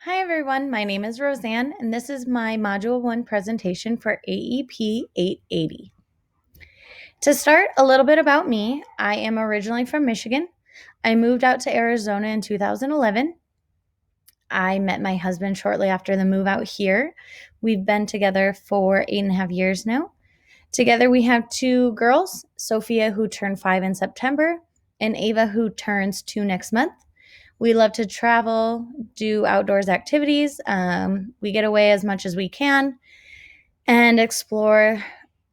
Hi everyone, my name is Roseanne and this is my Module 1 presentation for AEP 880. To start, a little bit about me. I am originally from Michigan. I moved out to Arizona in 2011. I met my husband shortly after the move out here. We've been together for 8.5 years now. Together we have two girls, Sophia, who turned 5 in September, and Ava, who turns 2 next month. We love to travel, do outdoors activities. We get away as much as we can and explore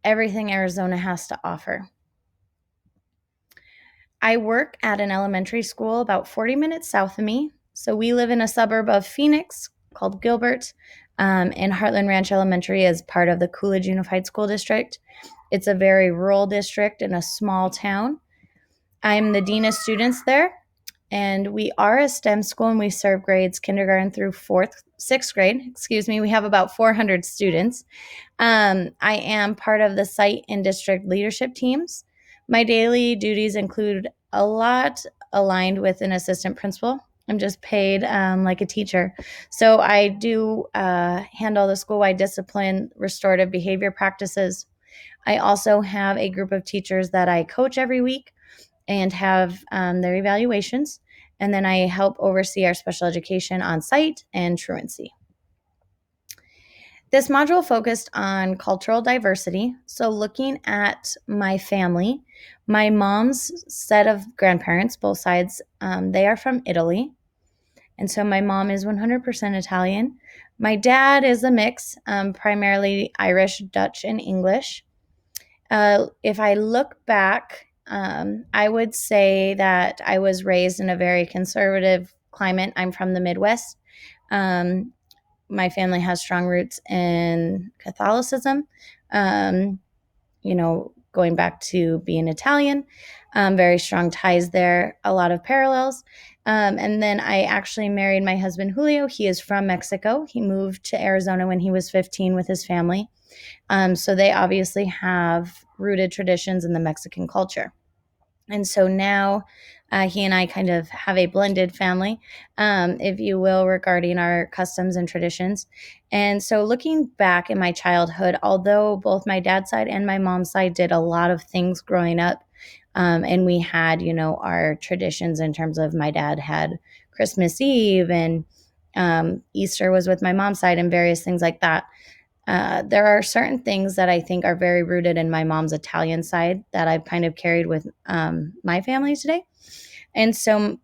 everything Arizona has to offer. I work at an elementary school about 40 minutes south of me. So we live in a suburb of Phoenix called Gilbert, and Heartland Ranch Elementary is part of the Coolidge Unified School District. It's a very rural district in a small town. I'm the dean of students there, and we are a STEM school and we serve grades kindergarten through sixth grade. We have about 400 students. I am part of the site and district leadership teams. My daily duties include a lot aligned with an assistant principal. I'm just paid like a teacher. So I do handle the school-wide discipline, restorative behavior practices. I also have a group of teachers that I coach every week and have their evaluations. And then I help oversee our special education on site and truancy. This module focused on cultural diversity. So looking at my family, my mom's set of grandparents, both sides, they are from Italy. And so my mom is 100% Italian. My dad is a mix, primarily Irish, Dutch, and English. If I look back, I would say that I was raised in a very conservative climate. I'm from the Midwest. My family has strong roots in Catholicism, going back to being Italian, very strong ties there, a lot of parallels. And then I actually married my husband, Julio. He is from Mexico. He moved to Arizona when he was 15 with his family. So they obviously have rooted traditions in the Mexican culture. And so now he and I kind of have a blended family, if you will, regarding our customs and traditions. And so looking back in my childhood, although both my dad's side and my mom's side did a lot of things growing up, and we had, our traditions in terms of my dad had Christmas Eve and Easter was with my mom's side and various things like that. There are certain things that I think are very rooted in my mom's Italian side that I've kind of carried with my family today. And so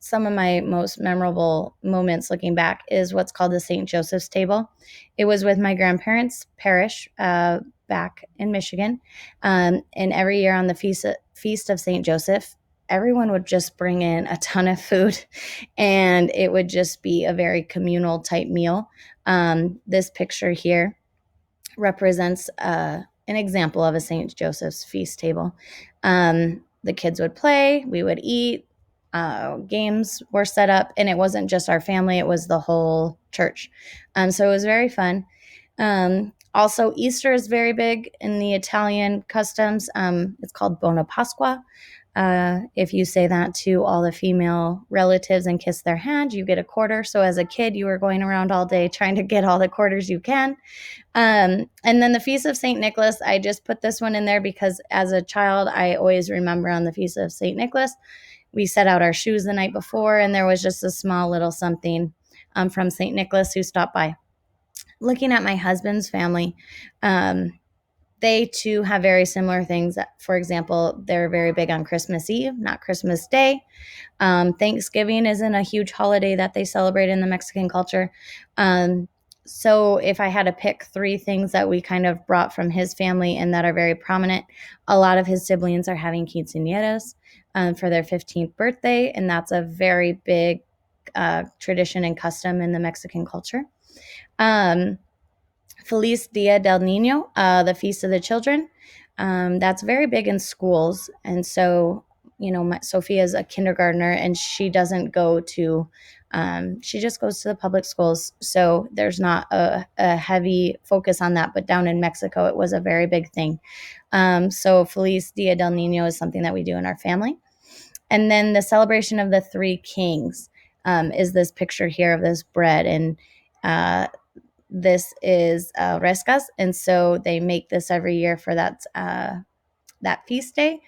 some of my most memorable moments looking back is what's called the St. Joseph's table. It was with my grandparents' parish back in Michigan. And every year on the Feast of St. Joseph, everyone would just bring in a ton of food and it would just be a very communal type meal. This picture here represents an example of a St. Joseph's feast table. The kids would play, we would eat, games were set up, and it wasn't just our family, it was the whole church. So it was very fun. Also, Easter is very big in the Italian customs. It's called Buona Pasqua. If you say that to all the female relatives and kiss their hand, you get a quarter. So as a kid, you were going around all day trying to get all the quarters you can. And then the Feast of St. Nicholas, I just put this one in there because as a child, I always remember on the Feast of St. Nicholas, we set out our shoes the night before, and there was just a small little something from St. Nicholas who stopped by. Looking at my husband's family, they too have very similar things. For example, they're very big on Christmas Eve, not Christmas Day. Thanksgiving isn't a huge holiday that they celebrate in the Mexican culture. So if I had to pick three things that we kind of brought from his family and that are very prominent, a lot of his siblings are having quinceañeras for their 15th birthday, and that's a very big tradition and custom in the Mexican culture. Feliz Dia del Niño, the Feast of the Children. That's very big in schools. And so, Sophia is a kindergartner and she doesn't go to, she just goes to the public schools. So there's not a heavy focus on that. But down in Mexico, it was a very big thing. So Feliz Dia del Niño is something that we do in our family. And then the celebration of the Three Kings. is this picture here of this bread. And this is rescas. And so they make this every year for that feast day.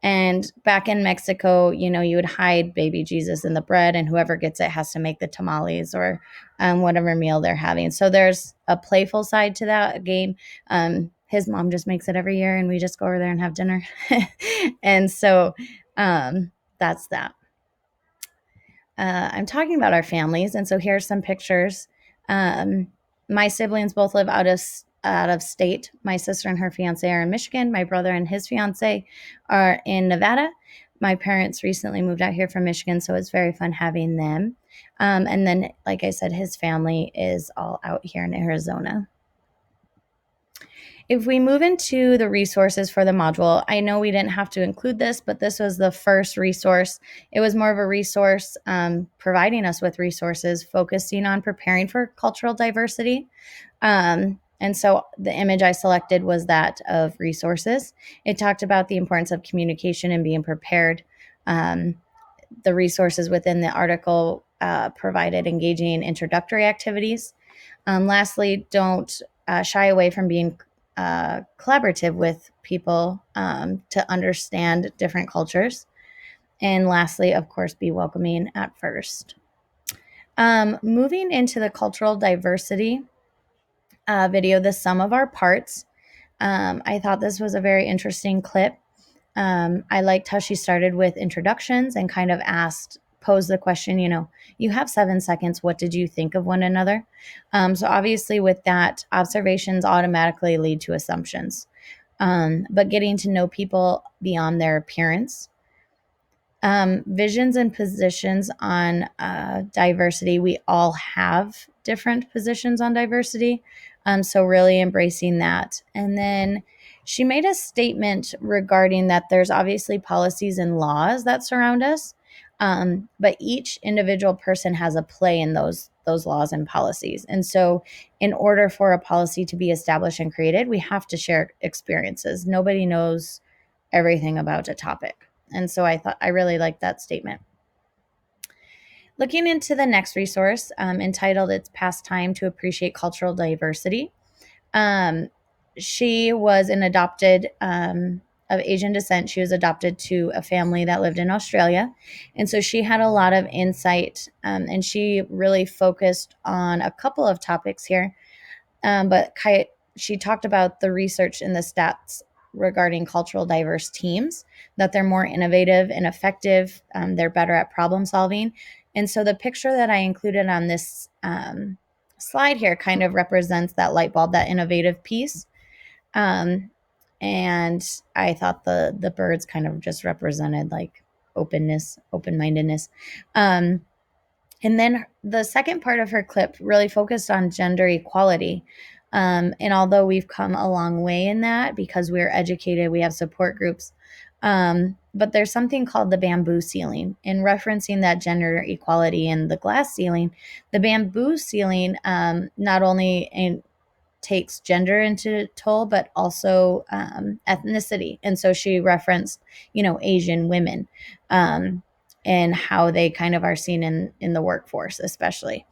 And back in Mexico, you would hide baby Jesus in the bread, and whoever gets it has to make the tamales or whatever meal they're having. So there's a playful side to that game. His mom just makes it every year, and we just go over there and have dinner. And so that's that. I'm talking about our families, and so here's some pictures. My siblings both live out of state. My sister and her fiance are in Michigan. My brother and his fiance are in Nevada. My parents recently moved out here from Michigan, so it's very fun having them. And then, like I said, his family is all out here in Arizona. If we move into the resources for the module, I know we didn't have to include this, but this was the first resource. It was more of a resource providing us with resources focusing on preparing for cultural diversity. And so the image I selected was that of resources. It talked about the importance of communication and being prepared. The resources within the article provided engaging introductory activities. Lastly, don't shy away from being collaborative with people to understand different cultures. And lastly, of course, be welcoming at first. Moving into the cultural diversity video, the sum of our parts. I thought this was a very interesting clip. I liked how she started with introductions and kind of posed the question, you have 7 seconds. What did you think of one another? So obviously with that, observations automatically lead to assumptions. But getting to know people beyond their appearance. Visions and positions on diversity. We all have different positions on diversity. So really embracing that. And then she made a statement regarding that there's obviously policies and laws that surround us, but each individual person has a play in those laws and policies. And so in order for a policy to be established and created, we have to share experiences. Nobody knows everything about a topic. And so I really liked that statement. Looking into the next resource entitled It's Past Time to Appreciate Cultural Diversity. She was an adopted of Asian descent. She was adopted to a family that lived in Australia. And so she had a lot of insight, and she really focused on a couple of topics here. But she talked about the research and the stats regarding cultural diverse teams, that they're more innovative and effective. They're better at problem solving. And so the picture that I included on this slide here kind of represents that light bulb, that innovative piece. And I thought the birds kind of just represented like openness, open-mindedness. And then the second part of her clip really focused on gender equality. And although we've come a long way in that because we're educated, we have support groups, but there's something called the bamboo ceiling. In referencing that gender equality and the glass ceiling, the bamboo ceiling not only takes gender into toll, but also ethnicity. And so she referenced, Asian women and how they kind of are seen in the workforce, especially.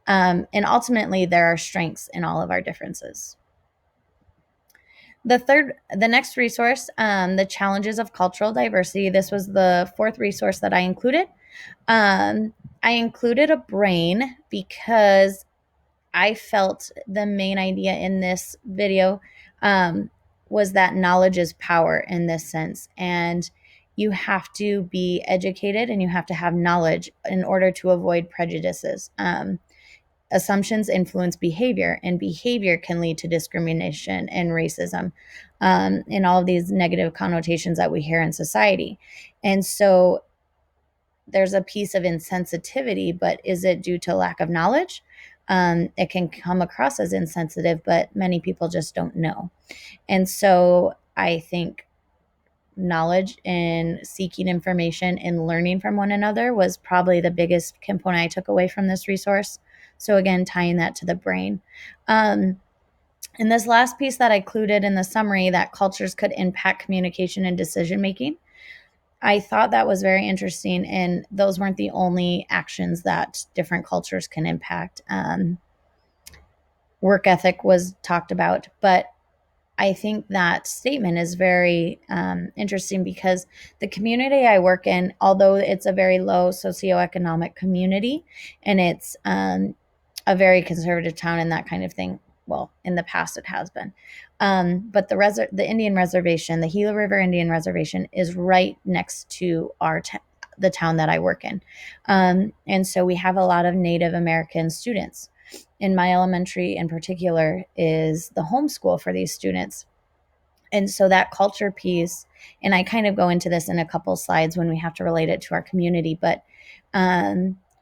And ultimately, there are strengths in all of our differences. The next resource, the challenges of cultural diversity. This was the fourth resource that I included. I included a brain because I felt the main idea in this video was that knowledge is power in this sense. And you have to be educated and you have to have knowledge in order to avoid prejudices. Assumptions influence behavior, and behavior can lead to discrimination and racism, and all of these negative connotations that we hear in society. And so there's a piece of insensitivity, but is it due to lack of knowledge? It can come across as insensitive, but many people just don't know. And so I think knowledge and seeking information and learning from one another was probably the biggest component I took away from this resource. So again, tying that to the brain. And this last piece that I included in the summary, that cultures could impact communication and decision making. I thought that was very interesting, and those weren't the only actions that different cultures can impact. Work ethic was talked about, but I think that statement is very interesting because the community I work in, although it's a very low socioeconomic community and it's a very conservative town and that kind of thing, well, in the past it has been. But the Indian reservation, the Gila River Indian Reservation, is right next to the town that I work in. And so we have a lot of Native American students. In my elementary in particular is the homeschool for these students. And so that culture piece, and I kind of go into this in a couple slides when we have to relate it to our community, but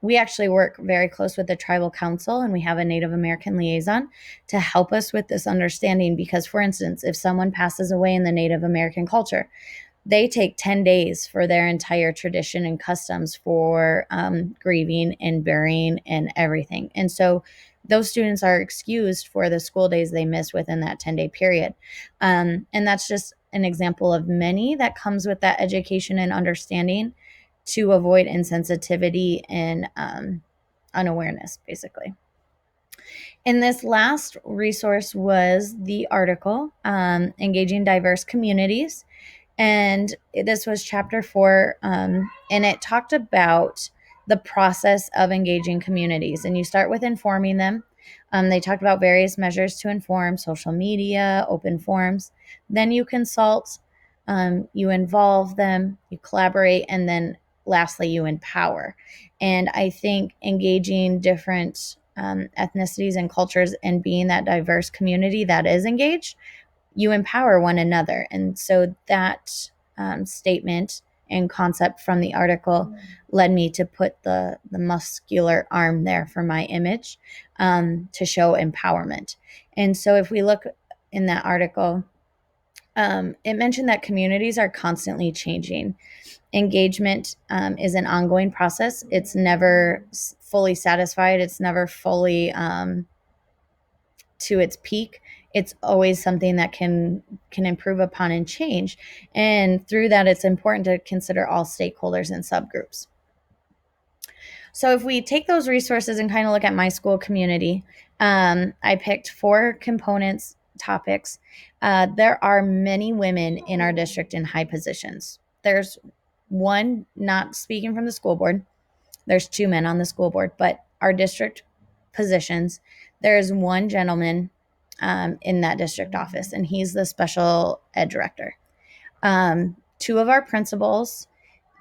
we actually work very close with the tribal council, and we have a Native American liaison to help us with this understanding. Because, for instance, if someone passes away in the Native American culture, they take 10 days for their entire tradition and customs for grieving and burying and everything. And so those students are excused for the school days they miss within that 10-day period. And that's just an example of many that comes with that education and understanding to avoid insensitivity and unawareness, basically. And this last resource was the article, Engaging Diverse Communities. And this was chapter 4, and it talked about the process of engaging communities. And you start with informing them. They talked about various measures to inform: social media, open forums. Then you consult, you involve them, you collaborate, and then lastly, you empower. And I think engaging different ethnicities and cultures and being that diverse community that is engaged, you empower one another. And so that statement and concept from the article led me to put the muscular arm there for my image, to show empowerment. And so if we look in that article, it mentioned that communities are constantly changing. Engagement is an ongoing process. It's never fully satisfied. It's never fully to its peak. It's always something that can improve upon and change. And through that, it's important to consider all stakeholders and subgroups. So if we take those resources and kind of look at my school community, I picked 4 components, topics. There are many women in our district in high positions. There's one, not speaking from the school board, there's 2 men on the school board, but our district positions, there's one gentleman in that district office, and he's the special ed director. 2 of our principals,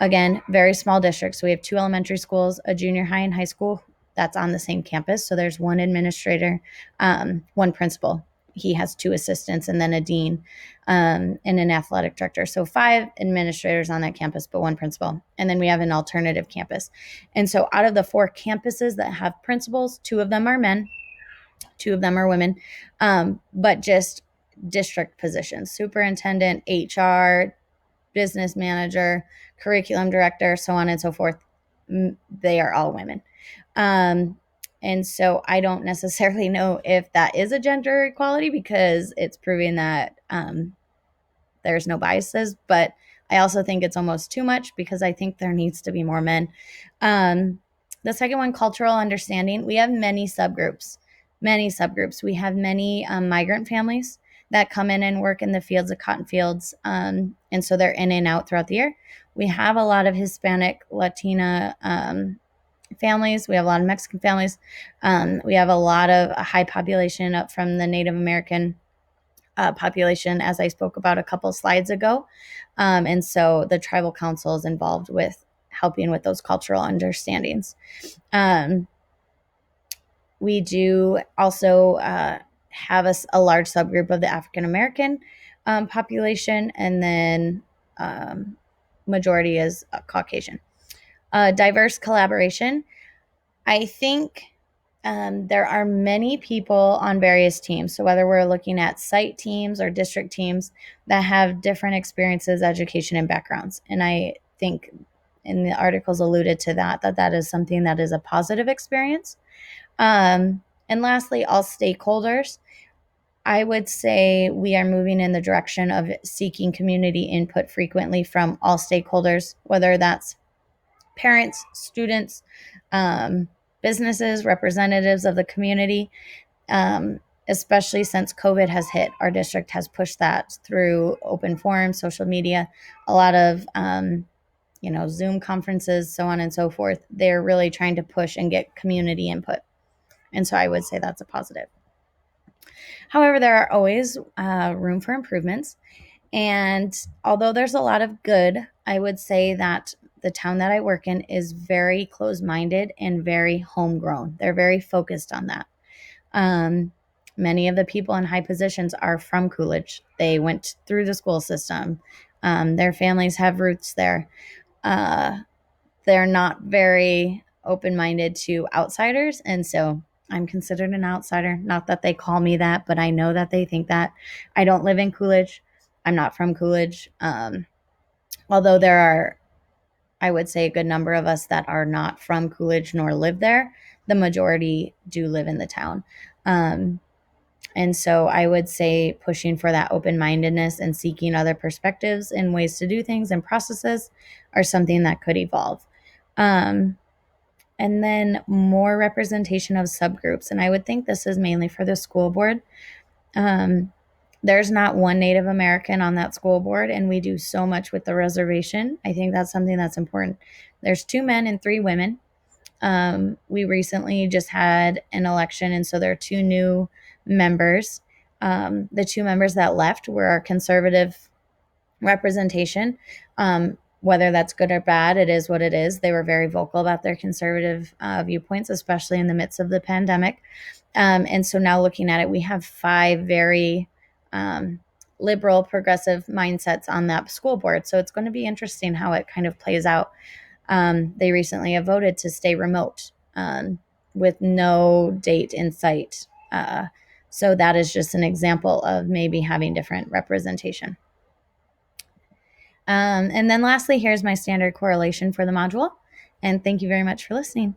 again, very small districts. So we have 2 elementary schools, a junior high and high school that's on the same campus. So there's one administrator, one principal. He has 2 assistants, and then a dean and an athletic director. So 5 administrators on that campus, but 1 principal. And then we have an alternative campus. And so out of the 4 campuses that have principals, 2 of them are men, 2 of them are women, but just district positions: superintendent, HR, business manager, curriculum director, so on and so forth. They are all women. And so I don't necessarily know if that is a gender equality, because it's proving that there's no biases, but I also think it's almost too much, because I think there needs to be more men. The second one, cultural understanding. We have many subgroups. We have many migrant families that come in and work in the fields, of cotton fields. And so they're in and out throughout the year. We have a lot of Hispanic, Latina families. We have a lot of Mexican families. We have a lot of a high population up from the Native American population, as I spoke about a couple slides ago. And so the tribal council is involved with helping with those cultural understandings. We do also have a large subgroup of the African American population, and then majority is Caucasian. Diverse collaboration. I think there are many people on various teams. So whether we're looking at site teams or district teams that have different experiences, education, and backgrounds. And I think in the articles alluded to that is something that is a positive experience. And lastly, all stakeholders. I would say we are moving in the direction of seeking community input frequently from all stakeholders, whether that's parents, students, um, businesses, representatives of the community. Um, Especially since COVID has hit, our district has pushed that through open forums, social media, a lot of Zoom conferences, so on and so forth. They're really trying to push and get community input, and so I would say that's a positive. However, there are always room for improvements. And although there's a lot of good, I would say that the town that I work in is very close minded and very homegrown. They're very focused on that. Um, Many of the people in high positions are from Coolidge. They went through the school system. Their families have roots there. Uh, they're not very open minded to outsiders. And so I'm considered an outsider. Not that they call me that, but I know that they think that. I don't live in Coolidge. I'm not from Coolidge. Although there are, I would say, a good number of us that are not from Coolidge nor live there, the majority do live in the town. Um, and so I would say pushing for that open mindedness and seeking other perspectives and ways to do things and processes are something that could evolve. Um, and then more representation of subgroups. And I would think this is mainly for the school board. Um, there's not one Native American on that school board, and we do so much with the reservation. I think that's something that's important. There's 2 men and 3 women. We recently just had an election, and so there are 2 new members. The 2 members that left were our conservative representation. Whether that's good or bad, it is what it is. They were very vocal about their conservative viewpoints, especially in the midst of the pandemic. And so now looking at it, we have 5 very liberal, progressive mindsets on that school board. So it's going to be interesting how it kind of plays out. They recently have voted to stay remote with no date in sight. So that is just an example of maybe having different representation. And then lastly, here's my standard correlation for the module. And thank you very much for listening.